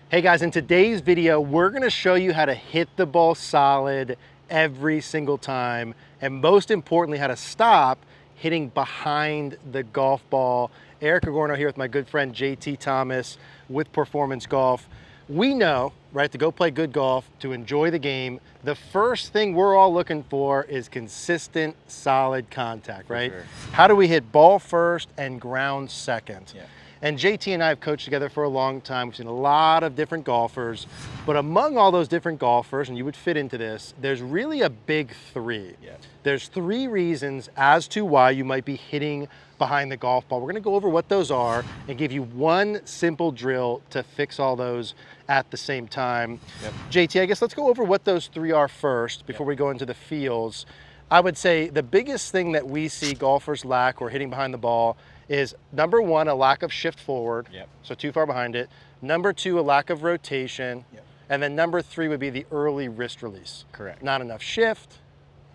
Hey guys, in today's video, we're gonna show you how to hit the ball solid every single time, and most importantly, how to stop hitting behind the golf ball. Eric Cogorno here with my good friend JT Thomas with Performance Golf. We know, right, to go play good golf, to enjoy the game, the first thing we're all looking for is consistent, solid contact, right? Sure. How do we hit ball first and ground second? Yeah. And JT and I have coached together for a long time. We've seen a lot of different golfers, but among all those different golfers, and you would fit into this, there's really a big three. Yeah. There's three reasons as to why you might be hitting behind the golf ball. We're gonna go over what those are and give you one simple drill to fix all those at the same time. Yep. JT, I guess let's go over what those three are first before we go into the feels. I would say the biggest thing that we see golfers lack or hitting behind the ball is number one, a lack of shift forward, Yep. so too far behind it. Number two, a lack of rotation. Yep. And then number three would be the early wrist release. Correct. Not enough shift,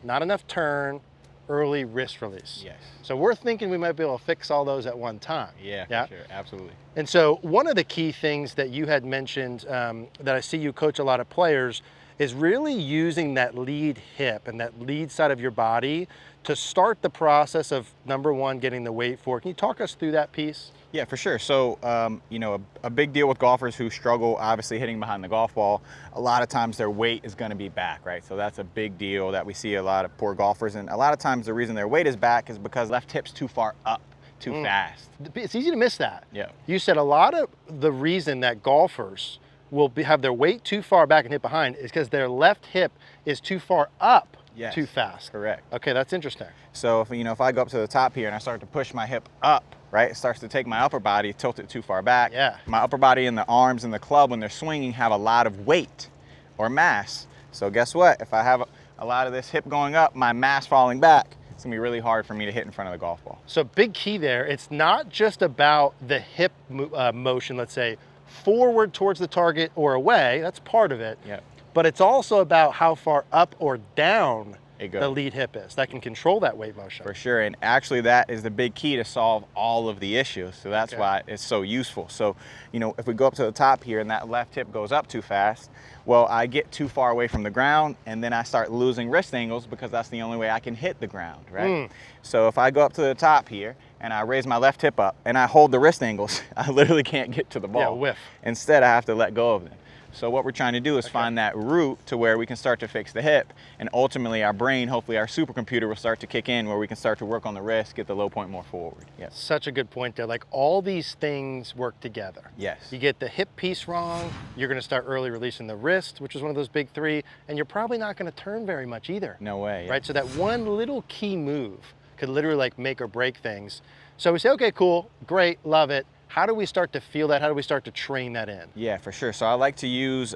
not enough turn, early wrist release. Yes. So we're thinking we might be able to fix all those at one time. Yeah, Yeah? for sure, absolutely. And so one of the key things that you had mentioned that I see you coach a lot of players is really using that lead hip and that lead side of your body to start the process of, number one, getting the weight forward. Can you talk us through that piece? Yeah, for sure. So, a big deal with golfers who struggle, obviously hitting behind the golf ball, a lot of times their weight is going to be back, right? So that's a big deal that we see a lot of poor golfers. And a lot of times the reason their weight is back is because left hip's too far up, too fast. It's easy to miss that. Yeah. You said a lot of the reason that golfers will have their weight too far back and hit behind is because their left hip is too far up. Yes, too fast. correct. Okay, that's interesting. So if I go up to the top here and I start to push my hip up, right, it starts to take my upper body, tilt it too far back. Yeah. My upper body and the arms and the club when they're swinging have a lot of weight or mass. So guess what? If I have a lot of this hip going up, my mass falling back, it's gonna be really hard for me to hit in front of the golf ball. So big key there, it's not just about the hip motion, let's say, forward towards the target or away, that's part of it. Yeah. But it's also about how far up or down It goes. the lead hip is. That can control that weight motion. For sure, and actually that is the big key to solve all of the issues. So that's Okay. why it's so useful. So, if we go up to the top here and that left hip goes up too fast, well, I get too far away from the ground and then I start losing wrist angles because that's the only way I can hit the ground, right? So if I go up to the top here and I raise my left hip up and I hold the wrist angles, I literally can't get to the ball. Yeah, whiff. Instead, I have to let go of them. So what we're trying to do is find that route to where we can start to fix the hip, and ultimately our brain, hopefully our supercomputer, will start to kick in where we can start to work on the wrist, get the low point more forward. Yes. Such a good point there. Like all these things work together. Yes. You get the hip piece wrong, you're gonna start early releasing the wrist, which is one of those big three, and you're probably not gonna turn very much either. No way. Right, so that one little key move could literally like make or break things. So we say, okay, cool, great, love it. How do we start to feel that? How do we start to train that in? Yeah, for sure. So I like to use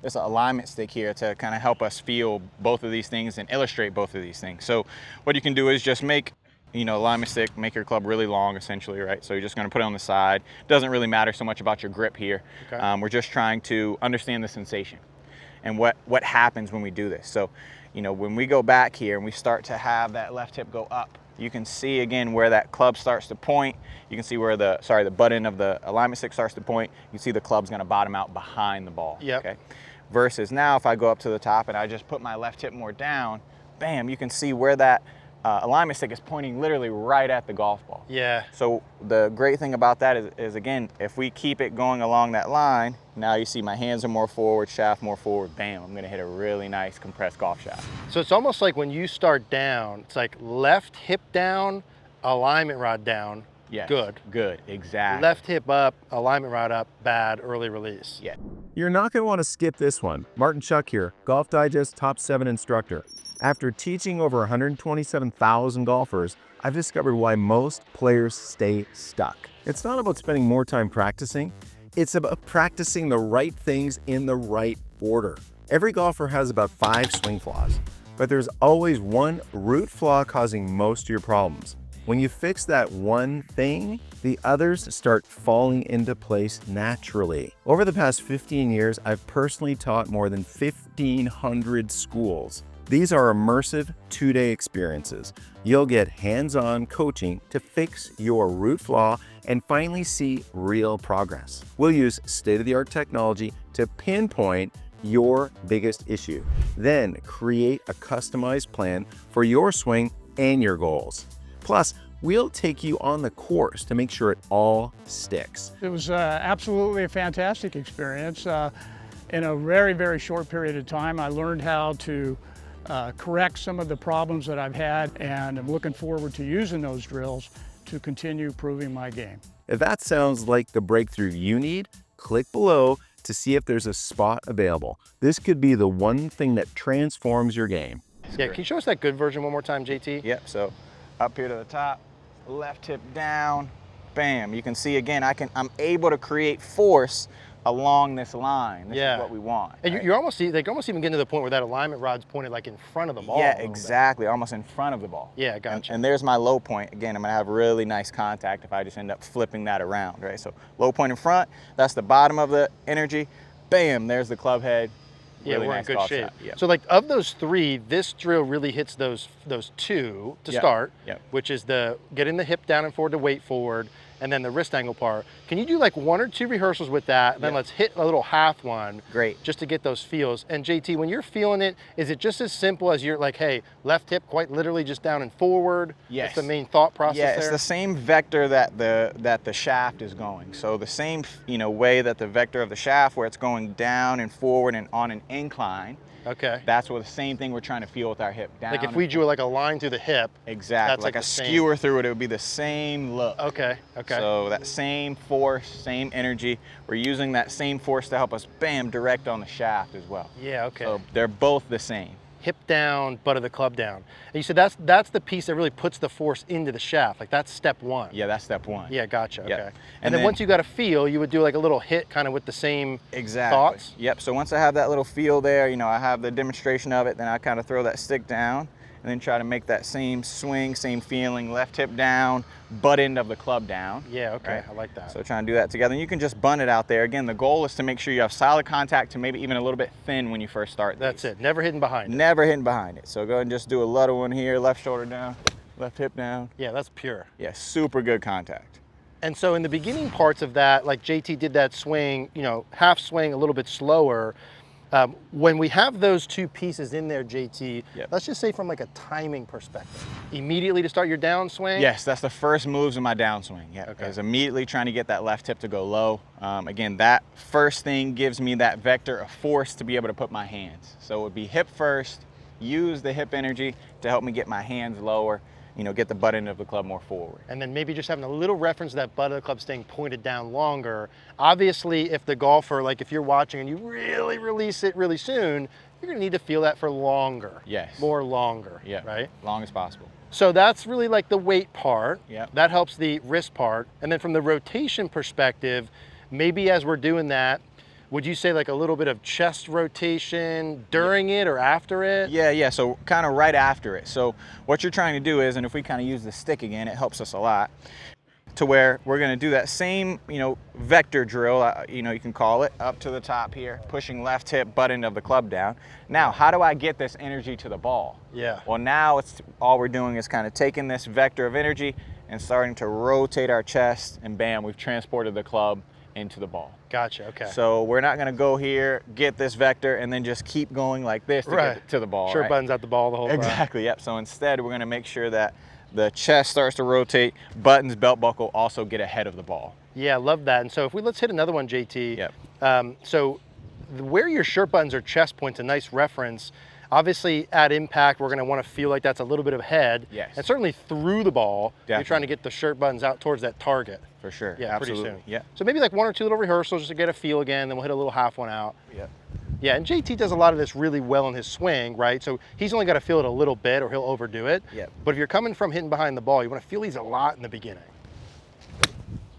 this alignment stick here to kind of help us feel both of these things and illustrate both of these things. So what you can do is just make, alignment stick, make your club really long essentially, right? So you're just gonna put it on the side. Doesn't really matter so much about your grip here. Okay. We're just trying to understand the sensation and what happens when we do this. So, when we go back here and we start to have that left hip go up, you can see again where that club starts to point. You can see where the butt end of the alignment stick starts to point. You can see the club's gonna bottom out behind the ball. Yep. Okay. Versus now, if I go up to the top and I just put my left hip more down, bam, you can see where that alignment stick is pointing literally right at the golf ball. Yeah. So the great thing about that is again, if we keep it going along that line, now you see my hands are more forward, shaft more forward, bam, I'm gonna hit a really nice compressed golf shot. So it's almost like when you start down, it's like left hip down, alignment rod down, Yes. good. Good, exactly. Left hip up, alignment rod up, bad, early release. Yeah. You're not going to want to skip this one. Martin Chuck here, Golf Digest Top 7 instructor. After teaching over 127,000 golfers, I've discovered why most players stay stuck. It's not about spending more time practicing. It's about practicing the right things in the right order. Every golfer has about 5 swing flaws, but there's always one root flaw causing most of your problems. When you fix that one thing, the others start falling into place naturally. Over the past 15 years, I've personally taught more than 1,500 schools. These are immersive 2-day experiences. You'll get hands-on coaching to fix your root flaw and finally see real progress. We'll use state-of-the-art technology to pinpoint your biggest issue. Then create a customized plan for your swing and your goals. Plus, we'll take you on the course to make sure it all sticks. It was absolutely a fantastic experience. In a very, very short period of time, I learned how to correct some of the problems that I've had, and I'm looking forward to using those drills to continue improving my game. If that sounds like the breakthrough you need, click below to see if there's a spot available. This could be the one thing that transforms your game. Yeah, can you show us that good version one more time, JT? Yep, so up here to the top, left hip down, bam. You can see again, I'm able to create force along this line. This is what we want. And right? you're almost, they can almost even get to the point where that alignment rod's pointed like in front of the ball. Yeah, exactly, almost in front of the ball. Yeah, gotcha. And there's my low point. Again, I'm gonna have really nice contact if I just end up flipping that around, right? So low point in front, that's the bottom of the energy. Bam, there's the club head. Yeah, Really we're nice in good golf shape. shot. Yeah. So like of those three, this drill really hits those two to start, which is the getting the hip down and forward to weight forward, and then the wrist angle part. Can you do like 1 or 2 rehearsals with that? And then let's hit a little half one. Great. Just to get those feels. And JT, when you're feeling it, is it just as simple as you're like, hey, left hip quite literally just down and forward? Yes. That's the main thought process there? Yeah, it's the same vector that the shaft is going. So the same way that the vector of the shaft, where it's going down and forward and on an incline. Okay. That's what the same thing we're trying to feel with our hip down. Like if we drew like a line through the hip. Exactly. That's like a same. skewer through it, it would be the same look. Okay. Okay. So that same force, same energy, we're using that same force to help us, bam, direct on the shaft as well. Yeah. Okay. So they're both the same. Hip down, butt of the club down. And you said that's the piece that really puts the force into the shaft. Like that's step one. Yeah, that's step one. Yeah, gotcha. Yep. Okay. And then once you got a feel, you would do like a little hit kind of with the same thoughts? Yep, so once I have that little feel there, I have the demonstration of it, then I kind of throw that stick down and then try to make that same swing, same feeling, left hip down, butt end of the club down. Yeah, okay, right? I like that. So trying to do that together. And you can just bun it out there. Again, the goal is to make sure you have solid contact to maybe even a little bit thin when you first start. That's it, never hitting behind it. Never hitting behind it. So go ahead and just do a little one here, left shoulder down, left hip down. Yeah, that's pure. Yeah, super good contact. And so in the beginning parts of that, like JT did that swing, half swing a little bit slower. When we have those two pieces in there, JT, let's just say from like a timing perspective, immediately to start your downswing? Yes, that's the first moves in my downswing. Yeah, okay. Is immediately trying to get that left hip to go low. Again, that first thing gives me that vector of force to be able to put my hands. So it would be hip first, use the hip energy to help me get my hands lower, get the butt end of the club more forward. And then maybe just having a little reference to that butt of the club staying pointed down longer. Obviously, if the golfer, like if you're watching and you really release it really soon, you're gonna need to feel that for longer. Yes. More longer, yeah. Right? Long as possible. So that's really like the weight part. Yeah. That helps the wrist part. And then from the rotation perspective, maybe as we're doing that, would you say like a little bit of chest rotation during it or after it? Yeah, so kind of right after it. So what you're trying to do is, and if we kind of use the stick again, it helps us a lot, to where we're gonna do that same, vector drill, you can call it, up to the top here, pushing left hip, butt end of the club down. Now, how do I get this energy to the ball? Yeah. Well, now all we're doing is kind of taking this vector of energy and starting to rotate our chest, and bam, we've transported the club into the ball. Gotcha, okay. So we're not gonna go here, get this vector, and then just keep going like this to get to the ball. Sure, buttons out the ball the whole time. Exactly, yep. So instead, we're gonna make sure that the chest starts to rotate, buttons, belt buckle also get ahead of the ball. Yeah, I love that. And so let's hit another one, JT. Yep. So where your shirt buttons or chest point's a nice reference. Obviously, at impact, we're going to want to feel like that's a little bit of head. Yes. And certainly through the ball, Definitely. you're trying to get the shirt buttons out towards that target. For sure. Yeah, absolutely. pretty soon. Yeah. So maybe like 1 or 2 little rehearsals just to get a feel again, then we'll hit a little half one out. Yeah. Yeah, and JT does a lot of this really well in his swing, right? So he's only got to feel it a little bit or he'll overdo it. Yep. But if you're coming from hitting behind the ball, you want to feel these a lot in the beginning.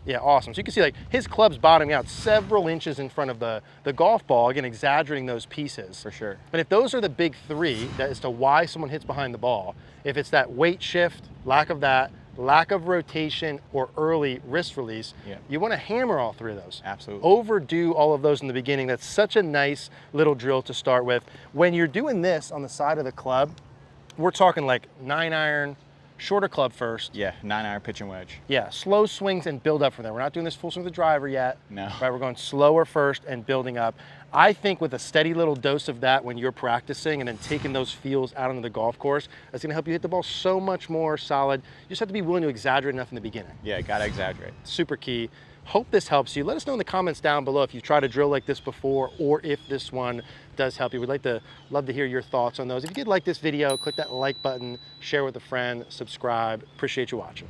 Yeah, awesome. So you can see like his club's bottoming out several inches in front of the golf ball, again, exaggerating those pieces. For sure. And if those are the big three as to why someone hits behind the ball, if it's that weight shift, lack of that, lack of rotation, or early wrist release, Yeah. you want to hammer all three of those. Absolutely. Overdo all of those in the beginning. That's such a nice little drill to start with. When you're doing this on the side of the club, we're talking like 9-iron, shorter club first. Yeah, 9-iron pitch and wedge. Yeah, slow swings and build up from there. We're not doing this full swing with the driver yet. No. Right, we're going slower first and building up. I think with a steady little dose of that when you're practicing and then taking those feels out onto the golf course, that's gonna help you hit the ball so much more solid. You just have to be willing to exaggerate enough in the beginning. Yeah, gotta exaggerate. Super key. Hope this helps you. Let us know in the comments down below if you've tried a drill like this before or if this one does help you. We'd love to hear your thoughts on those. If you did like this video, click that like button, share with a friend, subscribe. Appreciate you watching.